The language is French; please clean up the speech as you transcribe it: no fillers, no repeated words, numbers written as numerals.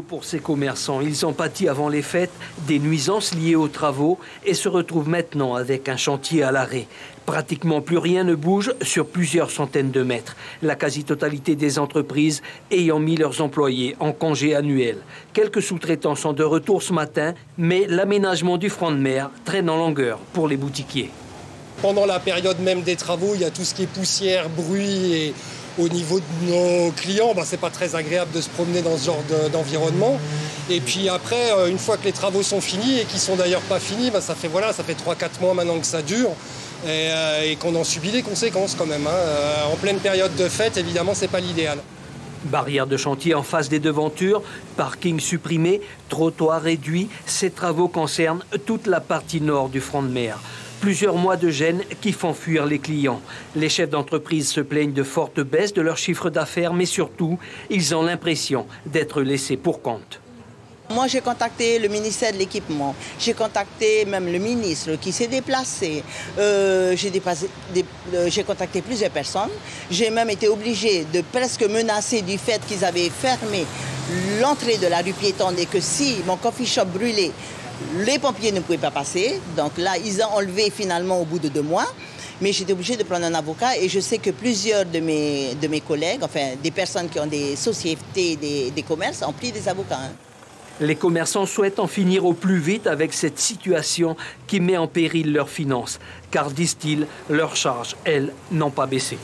Pour ces commerçants, ils ont pâti avant les fêtes des nuisances liées aux travaux et se retrouvent maintenant avec un chantier à l'arrêt. Pratiquement plus rien ne bouge sur plusieurs centaines de mètres. La quasi-totalité des entreprises ayant mis leurs employés en congé annuel. Quelques sous-traitants sont de retour ce matin, mais l'aménagement du front de mer traîne en longueur pour les boutiquiers. Pendant la période même des travaux, il y a tout ce qui est poussière, bruit et au niveau de nos clients, c'est pas très agréable de se promener dans ce genre d'environnement. Et puis après, une fois que les travaux sont finis et qui sont d'ailleurs pas finis, ça fait 3-4 mois maintenant que ça dure et qu'on en subit les conséquences quand même. En pleine période de fête, évidemment, c'est pas l'idéal. Barrières de chantier en face des devantures, parking supprimé, trottoir réduit, ces travaux concernent toute la partie nord du front de mer. Plusieurs mois de gêne qui font fuir les clients. Les chefs d'entreprise se plaignent de fortes baisses de leur chiffre d'affaires, mais surtout, ils ont l'impression d'être laissés pour compte. Moi, j'ai contacté le ministère de l'Équipement, j'ai contacté même le ministre qui s'est déplacé, j'ai contacté plusieurs personnes. J'ai même été obligée de presque menacer du fait qu'ils avaient fermé l'entrée de la rue piétonne et que si mon coffee shop brûlait, les pompiers ne pouvaient pas passer. Donc là, ils ont enlevé finalement au bout de 2 mois. Mais j'étais obligée de prendre un avocat et je sais que plusieurs de mes collègues, enfin des personnes qui ont des sociétés, des commerces, ont pris des avocats. Les commerçants souhaitent en finir au plus vite avec cette situation qui met en péril leurs finances. Car, disent-ils, leurs charges, elles, n'ont pas baissé.